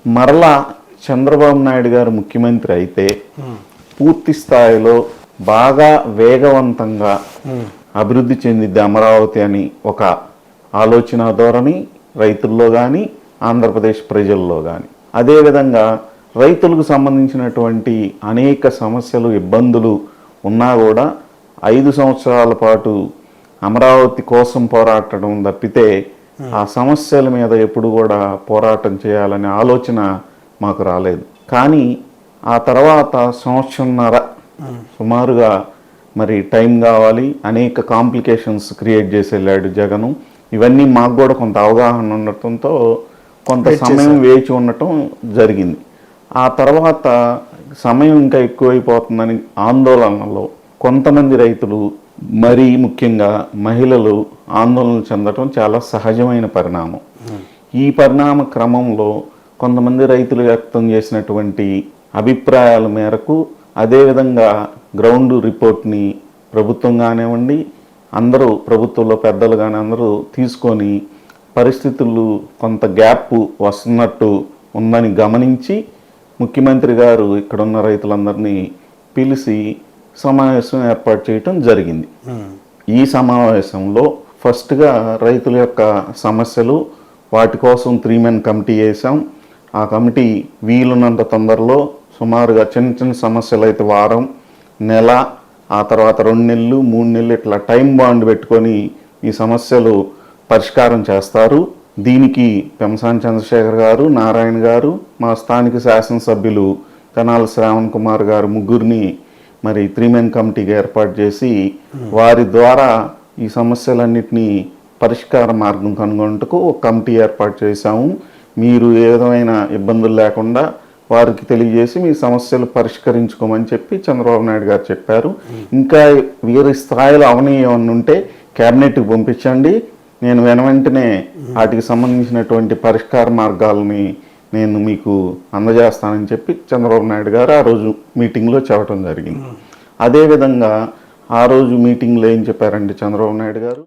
మరలా చంద్రబాబు నాయుడు గారు ముఖ్యమంత్రి అయితే పూర్తి స్థాయిలో బాగా వేగవంతంగా అభివృద్ధి చెందిద్ది అమరావతి అని ఒక ఆలోచన ధోరణి రైతుల్లో కానీ ఆంధ్రప్రదేశ్ ప్రజల్లో కానీ, అదేవిధంగా రైతులకు సంబంధించినటువంటి అనేక సమస్యలు ఇబ్బందులు ఉన్నా కూడా 5 సంవత్సరాల పాటు అమరావతి కోసం పోరాటం తప్పితే ఆ సమస్యల మీద ఎప్పుడు కూడా పోరాటం చేయాలనే ఆలోచన మాకు రాలేదు. కానీ ఆ తర్వాత సంవత్సరంన్నర సుమారుగా మరి టైం కావాలి, అనేక కాంప్లికేషన్స్ క్రియేట్ చేసి వెళ్ళాడు జగను. ఇవన్నీ మాకు కూడా కొంత అవగాహన ఉండటంతో కొంత సమయం వేచి ఉండటం జరిగింది. ఆ తర్వాత సమయం ఇంకా ఎక్కువైపోతుందని ఆందోళనలో కొంతమంది రైతులు, మరీ ముఖ్యంగా మహిళలు ఆందోళన చెందటం చాలా సహజమైన పరిణామం. ఈ పరిణామ క్రమంలో కొంతమంది రైతులు వ్యక్తం చేసినటువంటి అభిప్రాయాల మేరకు, అదేవిధంగా గ్రౌండ్ రిపోర్ట్ని ప్రభుత్వం కానివ్వండి, అందరూ ప్రభుత్వంలో పెద్దలు కానీ అందరూ తీసుకొని పరిస్థితులు కొంత గ్యాప్ వస్తున్నట్టు ఉందని గమనించి ముఖ్యమంత్రి గారు ఇక్కడున్న రైతులందరినీ పిలిచి సమావేశం ఏర్పాటు చేయటం జరిగింది. ఈ సమావేశంలో ఫస్ట్గా రైతుల యొక్క సమస్యలు, వాటి కోసం 3 మెన్ కమిటీ వేసాం. ఆ కమిటీ వీలున్నంత తొందరలో సుమారుగా చిన్న చిన్న సమస్యలు అయితే వారం, నెల, ఆ తర్వాత 2 నెలలు, 3 నెలలు ఇట్లా టైం బాండ్ పెట్టుకొని ఈ సమస్యలు పరిష్కారం చేస్తారు. దీనికి పెంసాని చంద్రశేఖర్ గారు, నారాయణ గారు, మా స్థానిక శాసనసభ్యులు తెనాలి శ్రావణ్ కుమార్ గారు ముగ్గురిని మరి 3 మెన్ కమిటీగా ఏర్పాటు చేసి వారి ద్వారా ఈ సమస్యలన్నింటినీ పరిష్కార మార్గం కనుగొనటకు ఒక కమిటీ ఏర్పాటు చేశాము. మీరు ఏ విధమైన ఇబ్బందులు లేకుండా వారికి తెలియజేసి మీ సమస్యలు పరిష్కరించుకోమని చెప్పి చంద్రబాబు నాయుడు గారు చెప్పారు. ఇంకా వేరే స్థాయిలో ఏమన్నా ఉంటే క్యాబినెట్కి పంపించండి, నేను వెంటనే వాటికి సంబంధించినటువంటి పరిష్కార మార్గాలని నేను మీకు అందజేస్తానని చెప్పి చంద్రబాబు నాయుడు గారు ఆ రోజు మీటింగ్లో చెప్పడం జరిగింది. అదేవిధంగా ఆ రోజు మీటింగ్లో ఏం చెప్పారంటే చంద్రబాబు నాయుడు గారు,